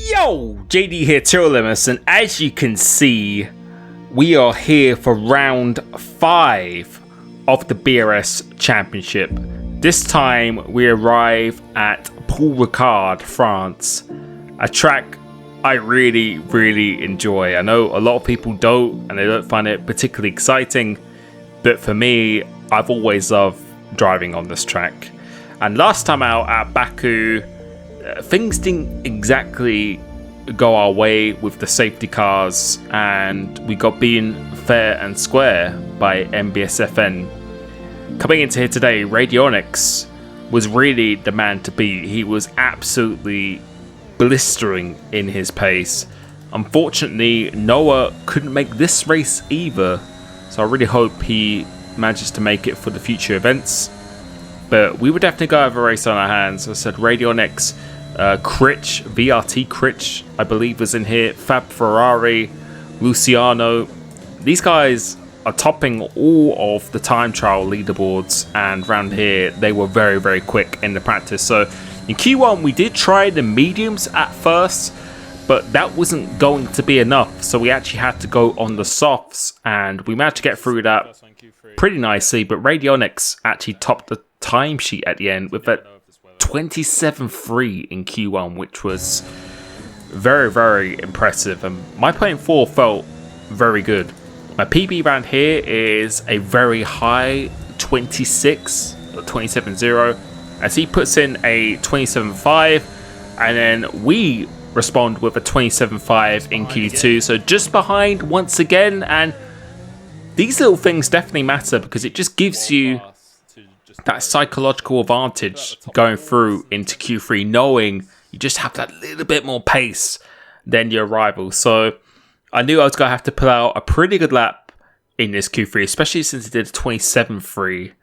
Yo, JD here, Limitless, and as you can see, we are here for round 5 of the BRS Championship. This time we arrive at Paul Ricard, France, a track I really enjoy. I know a lot of people don't, and they don't find it particularly exciting, but for me, I've always loved driving on this track. And last time out at Baku, things didn't exactly go our way with the safety cars, and we got beaten fair and square by MBSFN. Coming into here today, Radionics was really the man to beat. He was absolutely blistering in his pace. Unfortunately, Noah couldn't make this race either, so I really hope he manages to make it for the future events. But we would definitely go have a race on our hands. As I said, Radionics, Critch, VRT Critch, I believe, was in here. Fab Ferrari, Luciano. These guys are topping all of the time trial leaderboards, and around here they were very quick in the practice. So in Q1 we did try the mediums at first, but that wasn't going to be enough, so we actually had to go on the softs, and we managed to get through that pretty nicely. But Radionics actually topped the timesheet at the end with a 27.3 in Q1, which was very impressive, and my 0.4 felt very good. My PB round here is a very high 26 or 27.0, as he puts in a 27.5, and then we respond with a 27.5 in Q2, so just behind once again. And these little things definitely matter because it just gives you that psychological advantage going through into Q3, knowing you just have that little bit more pace than your rivals. So I knew I was going to have to pull out a pretty good lap in this Q3, especially since it did a 27.3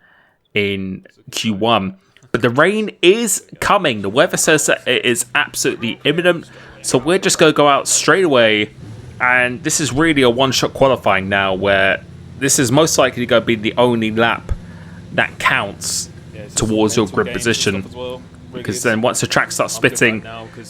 in Q1. But the rain is coming. The weather says that it is absolutely imminent. So we're just going to go out straight away. And this is really a one-shot qualifying now, where this is most likely going to be the only lap that counts towards your grip position. Because then once the track starts spitting,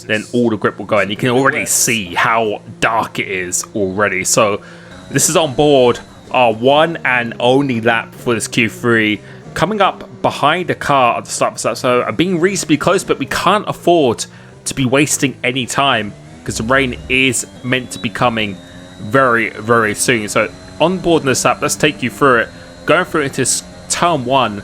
then all the grip will go in. You can already see how dark it is already. So this is on board our one and only lap for this Q3. Coming up behind the car at the start of the lap. So I'm being reasonably close, but we can't afford to be wasting any time because the rain is meant to be coming very soon. So on board in this lap, let's take you through it. Going through into turn 1,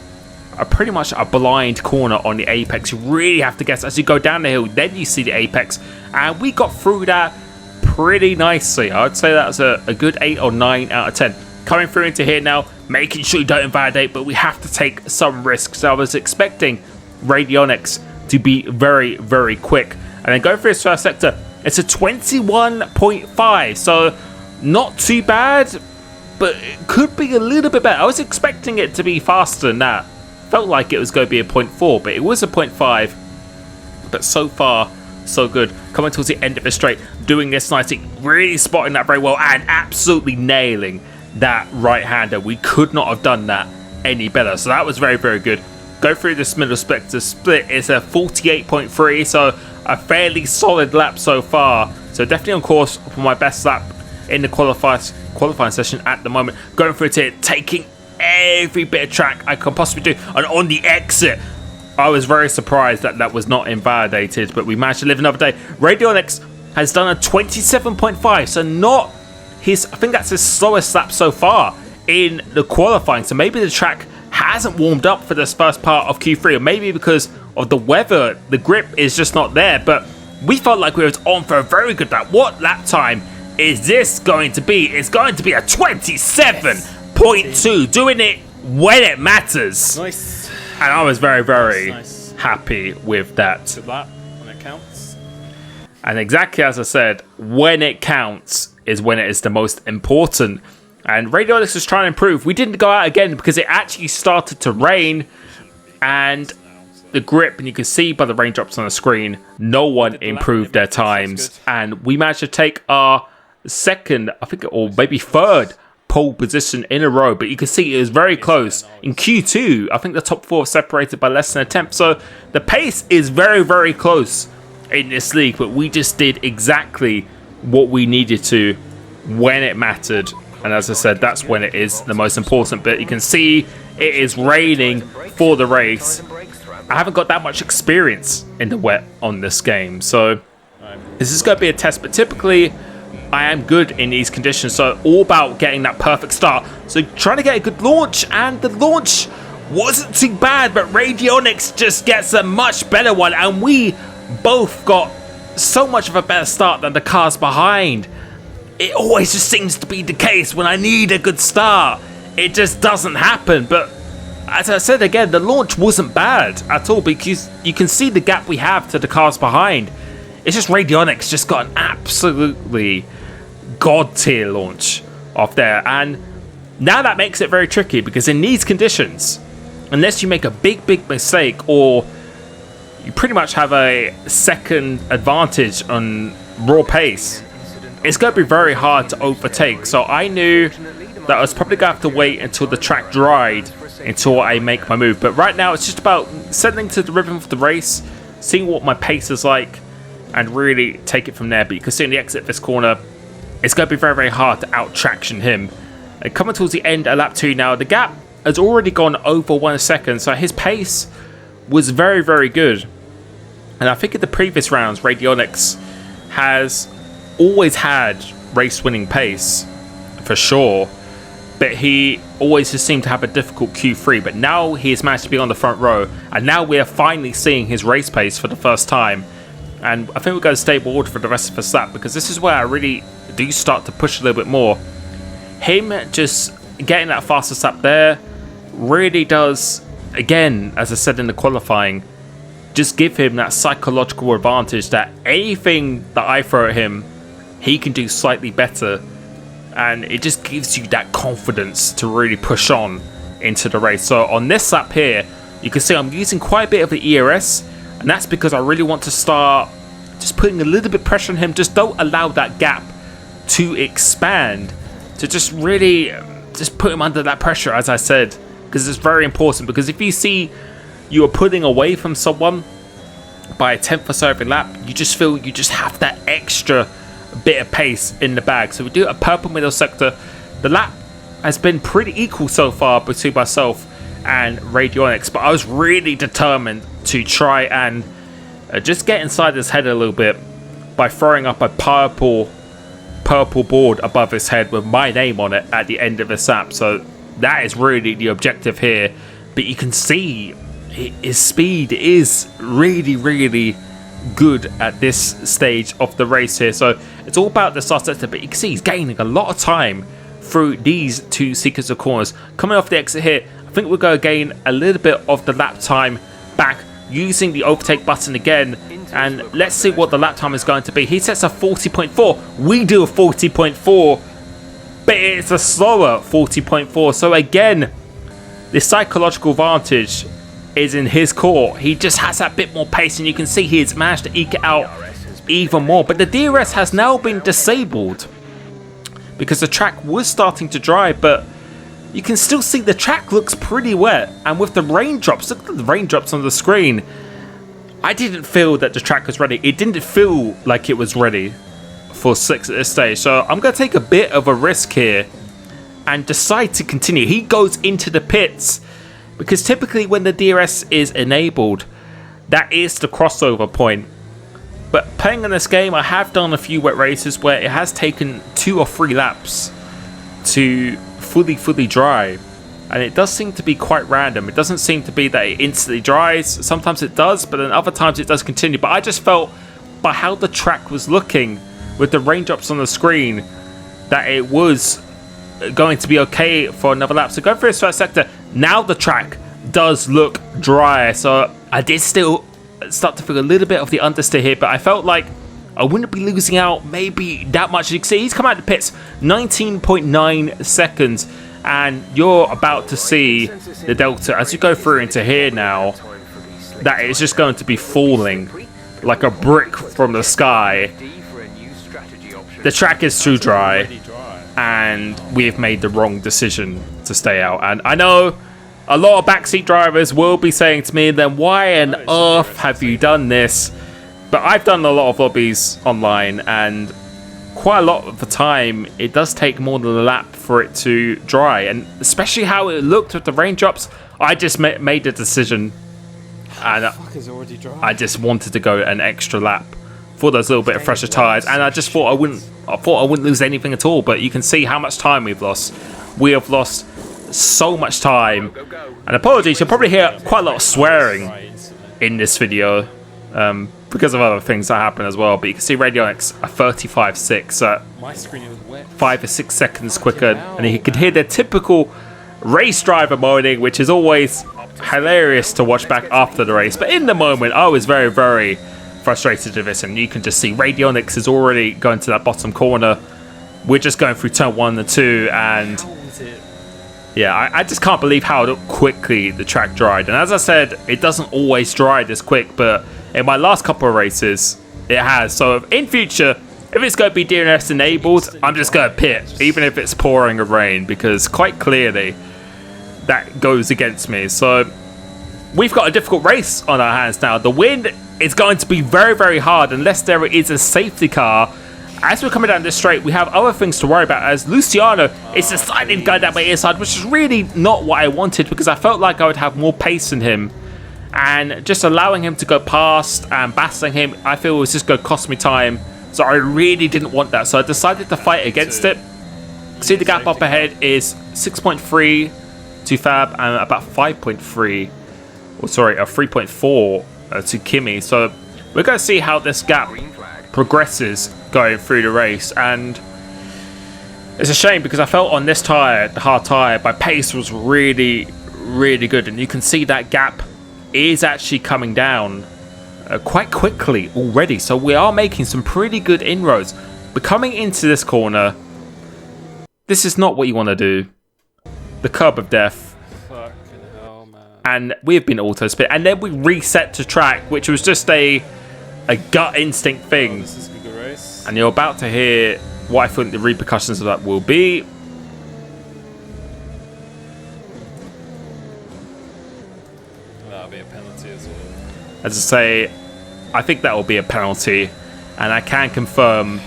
pretty much a blind corner on the apex. You really have to guess as you go down the hill, then you see the apex, and we got through that pretty nicely. I would say that's a good 8 or 9 out of 10. Coming through into here now, making sure you don't invalidate, but we have to take some risks. I was expecting Radionics to be very quick, and then going through this first sector, it's a 21.5, so not too bad, but it could be a little bit better. I was expecting it to be faster than that. Felt like it was going to be a 0.4, but it was a 0.5. But so far, so good. Coming towards the end of the straight, doing this nicely, really spotting that very well, and absolutely nailing that right-hander. We could not have done that any better. So that was very good. Go through this middle split. The split is a 48.3, so a fairly solid lap so far. So definitely on course for my best lap in the qualifying session at the moment. Going through it, taking every bit of track I can possibly do. And on the exit, I was very surprised that that was not invalidated, but we managed to live another day. Radionics has done a 27.5, so not his, I think that's his slowest lap so far in the qualifying. So maybe the track hasn't warmed up for this first part of Q3, or maybe because of the weather, the grip is just not there. But we felt like we were on for a very good lap. What lap time is this going to be? It's going to be a 27.2, doing it when it matters. Nice. And I was very happy with that. Good lap when it counts. And exactly as I said, when it counts is when it is the most important. And Radionics was trying to improve. We didn't go out again because it actually started to rain, and the grip, and you can see by the raindrops on the screen, no one improved their times. And we managed to take our second, I think, or maybe third pole position in a row, but you can see it was very close. In Q2, I think the top 4 separated by less than a tenth, so the pace is very close in this league, but we just did exactly what we needed to when it mattered. And as I said, that's when it is the most important bit. You can see it is raining for the race. I haven't got that much experience in the wet on this game, so this is going to be a test, but typically I am good in these conditions, so all about getting that perfect start. So trying to get a good launch, and the launch wasn't too bad, but Radionics just gets a much better one, and we both got so much of a better start than the cars behind. It always just seems to be the case when I need a good start. It just doesn't happen, but as I said again, the launch wasn't bad at all, because you can see the gap we have to the cars behind. It's just Radionics just got an absolutely god tier launch off there, and now that makes it very tricky, because in these conditions, unless you make a big mistake, or you pretty much have a second advantage on raw pace, it's going to be very hard to overtake. So I knew that I was probably going to have to wait until the track dried until I make my move, but right now it's just about settling to the rhythm of the race, seeing what my pace is like, and really take it from there. But you can see in the exit of this corner, it's going to be very hard to out-traction him. And coming towards the end of lap 2 now, the gap has already gone over 1 second, so his pace was very good. And I think in the previous rounds, Radionics has always had race-winning pace, for sure, but he always just seemed to have a difficult Q3. But now he has managed to be on the front row, and now we are finally seeing his race pace for the first time. And I think we're going to stay board for the rest of the lap, because this is where I really do start to push a little bit more. Him just getting that fastest lap there really does, again, as I said in the qualifying, just give him that psychological advantage that anything that I throw at him, he can do slightly better. And it just gives you that confidence to really push on into the race. So on this lap here, you can see I'm using quite a bit of the ERS, and that's because I really want to start just putting a little bit of pressure on him. Just don't allow that gap to expand, to just really just put him under that pressure, as I said, because it's very important. Because if you see you are pulling away from someone by a tenth or so every lap, you just feel you just have that extra bit of pace in the bag. So we do a purple middle sector. The lap has been pretty equal so far between myself and Radionics, but I was really determined to try and just get inside his head a little bit by throwing up a purple board above his head with my name on it at the end of his lap. So that is really the objective here. But you can see his speed is really good at this stage of the race here. So it's all about the start sector, but you can see he's gaining a lot of time through these two sequence of corners. Coming off the exit here, I think we're going to gain a little bit of the lap time back using the overtake button again, and let's see what the lap time is going to be. He sets a 40.4, we do a 40.4, but it's a slower 40.4. So again, the psychological advantage is in his court. He just has that bit more pace, and you can see he has managed to eke it out even more. But the DRS has now been disabled because the track was starting to dry, but you can still see the track looks pretty wet. And with the raindrops, look at the raindrops on the screen, I didn't feel that the track was ready. It didn't feel like it was ready for slicks at this stage. So I'm going to take a bit of a risk here and decide to continue. He goes into the pits because typically when the DRS is enabled, that is the crossover point. But playing in this game, I have done a few wet races where it has taken 2 or 3 laps to fully dry, and it does seem to be quite random. It doesn't seem to be that it instantly dries. Sometimes it does, but then other times it does continue. But I just felt by how the track was looking with the raindrops on the screen that it was going to be okay for another lap. So going through this first sector, now the track does look dry, so I did still start to feel a little bit of the understeer here, but I felt like I wouldn't be losing out maybe that much. You can see he's come out of the pits 19.9 seconds, and you're about to see the delta as you go through into here now. That is just going to be falling like a brick from the sky. The track is too dry, and we've made the wrong decision to stay out. And I know a lot of backseat drivers will be saying to me, then why on earth have you done this? But I've done a lot of lobbies online, and quite a lot of the time it does take more than a lap for it to dry, and especially how it looked with the raindrops. I just made the decision, and I just wanted to go an extra lap for those little bit of fresher tires, and I just thought I wouldn't lose anything at all. But you can see how much time we've lost. We have lost so much time, and apologies, you'll probably hear quite a lot of swearing in this video because of other things that happen as well. But you can see Radionics are 35.6, so 5 or 6 seconds quicker, and you can hear their typical race driver moaning, which is always hilarious to watch back after the race. But in the moment, I was very, very frustrated with this, and you can just see Radionics is already going to that bottom corner. We're just going through turn 1 and 2, and yeah, I just can't believe how quickly the track dried. And as I said, it doesn't always dry this quick, but in my last couple of races, it has. So in future, if it's going to be DNS enabled, I'm just going to pit, even if it's pouring with rain, because quite clearly that goes against me. So we've got a difficult race on our hands now. The wind is going to be very, very hard unless there is a safety car. As we're coming down this straight, we have other things to worry about, as Luciano is deciding to go down my inside, which is really not what I wanted, because I felt like I would have more pace than him. And just allowing him to go past and battling him, I feel was just going to cost me time. So I really didn't want that. So I decided to fight against it. See, the gap up ahead is 6.3 to Fab and about 5.3, or sorry, 3.4 to Kimi. So we're going to see how this gap progresses going through the race. And it's a shame because I felt on this tyre, the hard tyre, my pace was really, really good. And you can see that gap is actually coming down quite quickly already. So we are making some pretty good inroads. But coming into this corner, this is not what you want to do. The curb of death. Fucking hell, man. And we've been auto spit, and then we reset to track, which was just a gut instinct thing. This is a good race. And you're about to hear what I think the repercussions of that will be. That'll be a penalty as well. As I say, I think that will be a penalty, and I can confirm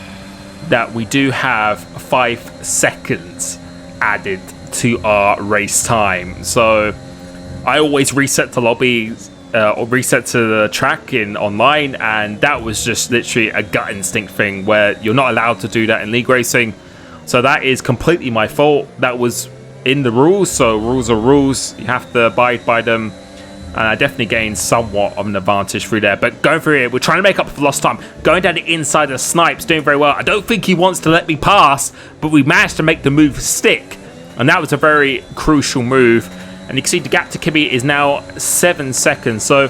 that we do have 5 seconds added to our race time. So I always reset to lobbies or reset to the track in online, and that was just literally a gut instinct thing where you're not allowed to do that in league racing. So that is completely my fault. That was in the rules, so rules are rules. You have to abide by them. And I definitely gained somewhat of an advantage through there. But going through here, we're trying to make up for lost time. Going down the inside of Snipes, doing very well. I don't think he wants to let me pass, but we managed to make the move stick. And that was a very crucial move. And you can see the gap to Kimi is now 7 seconds. So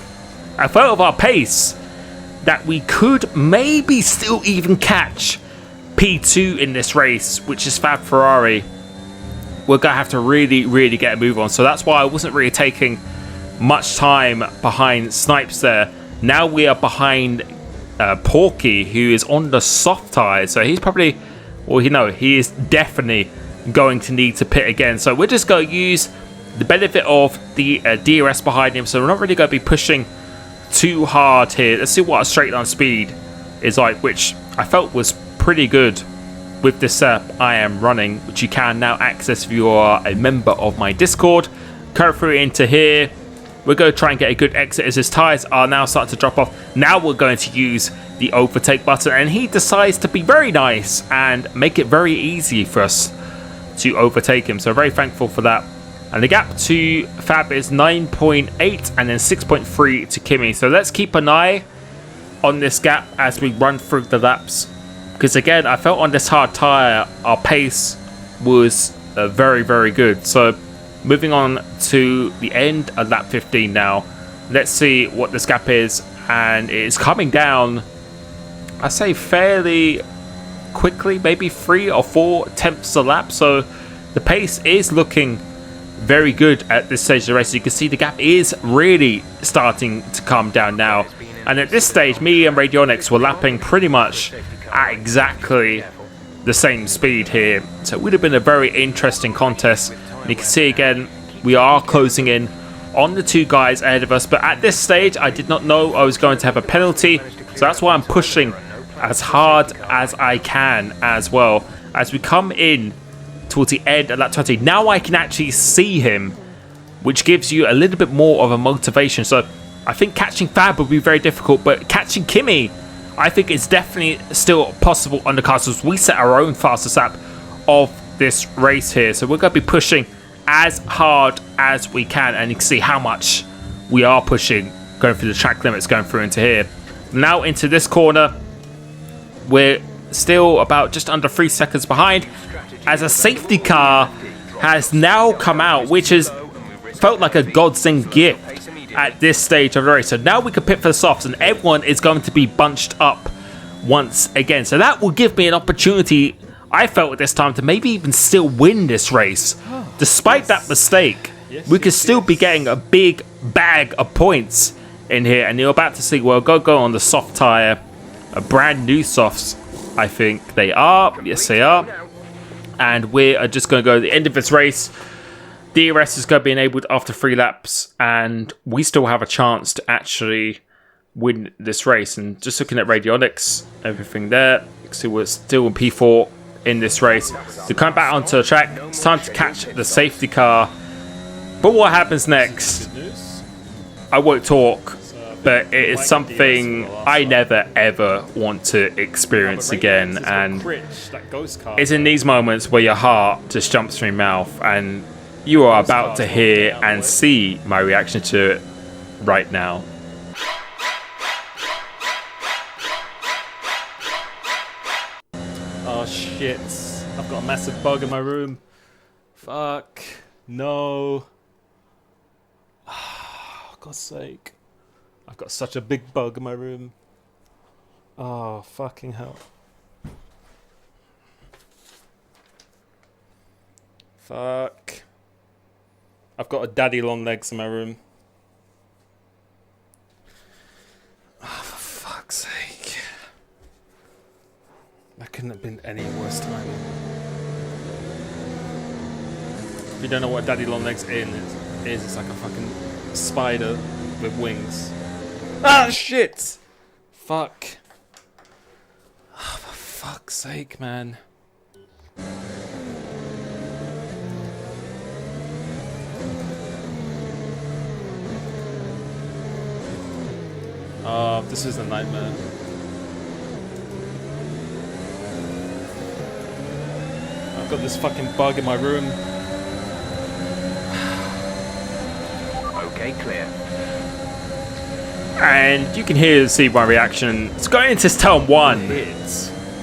I felt of our pace that we could maybe still even catch P2 in this race, which is Fab Ferrari. We're going to have to really, really get a move on. So that's why I wasn't really taking much time behind Snipes there. Now we are behind Porky, who is on the soft tyre. So he's probably, well, you know, he is definitely going to need to pit again. So we're just going to use the benefit of the DRS behind him. So we're not really going to be pushing too hard here. Let's see what our straight line speed is like, which I felt was pretty good with this setup I am running, which you can now access if you are a member of my Discord. Go through into here. We're going to try and get a good exit as his tyres are now starting to drop off. Now we're going to use the overtake button, and he decides to be very nice and make it very easy for us to overtake him. So very thankful for that. And the gap to Fab is 9.8 and then 6.3 to Kimi. So let's keep an eye on this gap as we run through the laps. Because again, I felt on this hard tyre, our pace was very, very good. So moving on to the end of lap 15 now. Let's see what this gap is. And it's coming down, I say fairly quickly, maybe 3 or 4 tenths a lap. So the pace is looking very good at this stage of the race. You can see the gap is really starting to come down now. And at this stage, me and Radionics were lapping pretty much at exactly the same speed here. So it would have been a very interesting contest. And you can see again, we are closing in on the 2 guys ahead of us. But at this stage, I did not know I was going to have a penalty. So that's why I'm pushing as hard as I can as well. As we come in towards the end of lap 20, now I can actually see him, which gives you a little bit more of a motivation. So I think catching Fab would be very difficult, but catching Kimi, I think it's definitely still possible on the cars as we set our own fastest lap of this race here. So we're going to be pushing as hard as we can, and you can see how much we are pushing, going through the track limits, going through into here. Now into this corner, we're still about just under 3 seconds behind, as a safety car has now come out, which has felt like a godsend gift at this stage of the race. So now we can pit for the softs, and everyone is going to be bunched up once again. So that will give me an opportunity, I felt at this time, to maybe even still win this race. Despite that mistake, we could still be getting a big bag of points in here. And you're about to see, well, go on the soft tyre, a brand new softs, I think they are. Yes, they are. And we are just going to go to the end of this race. DRS is going to be enabled after 3 laps, and we still have a chance to actually win this race. And just looking at radionics, everything there, you can see we're still in P4 in this race. So come back onto the track. It's time to catch the safety car. But what happens next, I won't talk, but it is something I never ever want to experience again. And it's in these moments where your heart just jumps from your mouth, and you are about to hear and see my reaction to it right now. Oh shit. I've got a massive bug in my room. Fuck. No. Oh, God's sake. I've got such a big bug in my room. Oh, fucking hell. Fuck. I've got a daddy long legs in my room. Oh, for fuck's sake. That couldn't have been any worse timing. If you don't know what daddy long legs is, it's like a fucking spider with wings. Ah, shit! Fuck. Oh, for fuck's sake, man. Oh, this is a nightmare. I've got this fucking bug in my room. Okay, clear. And you can hear see my reaction. It's going into turn 1.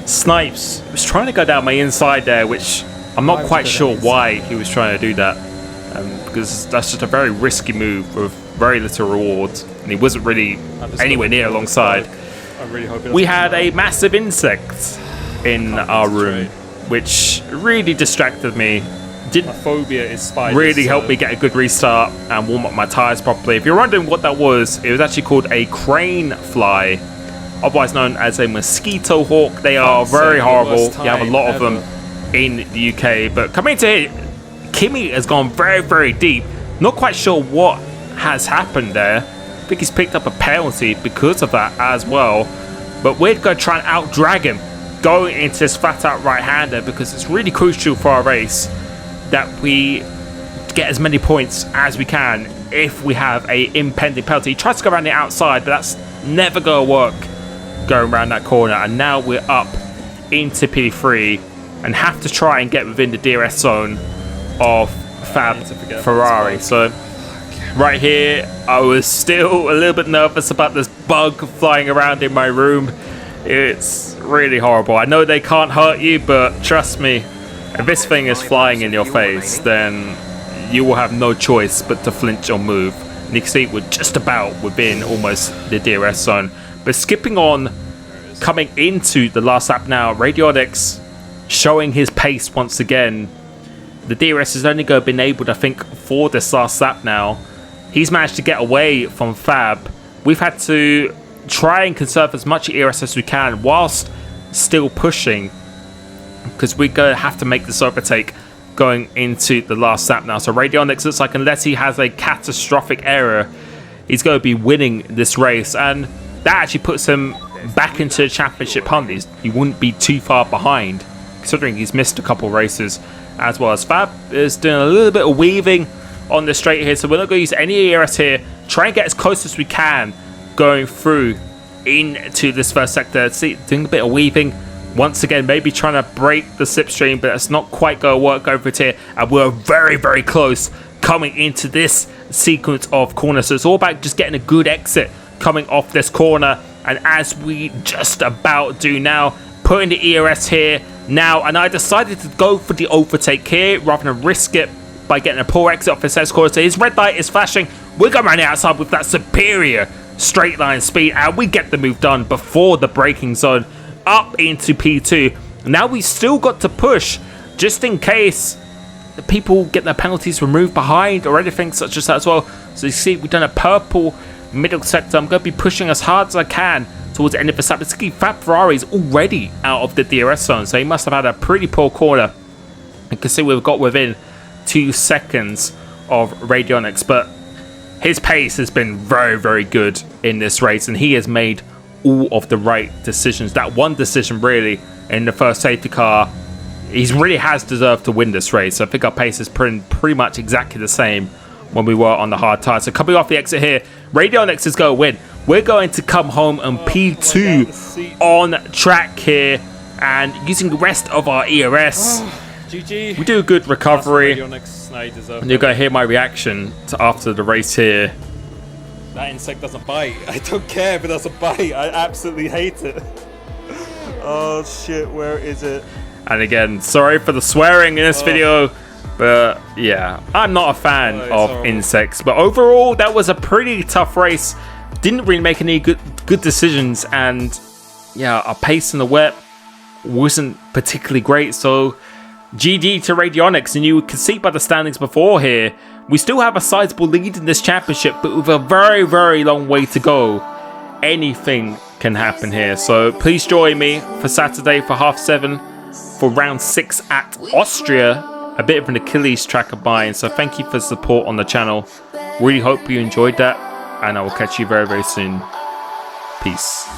Snipes was trying to go down my inside there, which I'm not quite sure why he was trying to do that. Because that's just a very risky move with very little rewards, and he wasn't really anywhere near alongside. We had a massive insect in our room, which really distracted me. Didn't phobia is spiders, really help me get a good restart and warm up my tires properly. If you're wondering what that was, it was actually called a crane fly, otherwise known as a mosquito hawk. They are very horrible. You have a lot of them in the UK. But coming into here, Kimi has gone very, very deep. Not quite sure what has happened there. I think he's picked up a penalty because of that as well. But we're going to try and out-drag him going into this flat-out right-hander, because it's really crucial for our race that we get as many points as we can if we have a impending penalty. He tries to go around the outside, but that's never going to work going around that corner. And now we're up into P3 and have to try and get within the DRS zone of Fab Ferrari. So right here, I was still a little bit nervous about this bug flying around in my room. It's really horrible. I know they can't hurt you, but trust me, if this thing is flying in your face, then you will have no choice but to flinch or move. And you can see we're just about within almost the DRS zone. But skipping on, coming into the last lap now, Radionics showing his pace once again. The DRS has only been enabled, I think, for this last lap now. He's managed to get away from Fab. We've had to try and conserve as much ERS as we can whilst still pushing, because we're going to have to make this overtake going into the last lap now. So Radionics looks like, unless he has a catastrophic error, he's going to be winning this race, and that actually puts him back into the championship hunt. He wouldn't be too far behind, considering he's missed a couple races, as well as Fab is doing a little bit of weaving on the straight here. So we're not going to use any ERS here. Try and get as close as we can going through into this first sector. See, doing a bit of weaving. Once again, maybe trying to break the slipstream, but it's not quite going to work over here. And we're very, very close coming into this sequence of corners. So it's all about just getting a good exit coming off this corner. And as we just about do now, putting the ERS here now. And I decided to go for the overtake here rather than risk it by getting a poor exit off this S corner. So his red light is flashing. We're going around the outside with that superior straight line speed. And we get the move done before the braking zone up into P2. Now we still got to push just in case the people get their penalties removed behind or anything such as that as well. So you see we've done a purple middle sector. I'm going to be pushing as hard as I can towards the end of the lap. Fab Ferrari's already out of the DRS zone, so he must have had a pretty poor corner. You can see we've got within 2 seconds of Radionics, but his pace has been very, very good in this race, and he has made all of the right decisions. That one decision really in the first safety car, he really has deserved to win this race. So I think our pace is pretty much exactly the same when we were on the hard tire. So coming off the exit here, Radionics is going to win. We're going to come home and P2 on track here, and using the rest of our ERS, GG. we do a good recovery. And you're going to hear my reaction to after the race here. That insect doesn't bite. I don't care if it doesn't bite. I absolutely hate it. Oh shit, where is it? And again, sorry for the swearing in this video, but yeah, I'm not a fan of horrible insects. But overall, that was a pretty tough race. Didn't really make any good decisions, and yeah, our pace in the wet wasn't particularly great. So GG to Radionics, and you can see by the standings before here, we still have a sizable lead in this championship, but with a very, very long way to go. Anything can happen here. So please join me for Saturday for 7:30 for round 6 at Austria. A bit of an Achilles track of mine. So thank you for the support on the channel. Really hope you enjoyed that, and I will catch you very, very soon. Peace.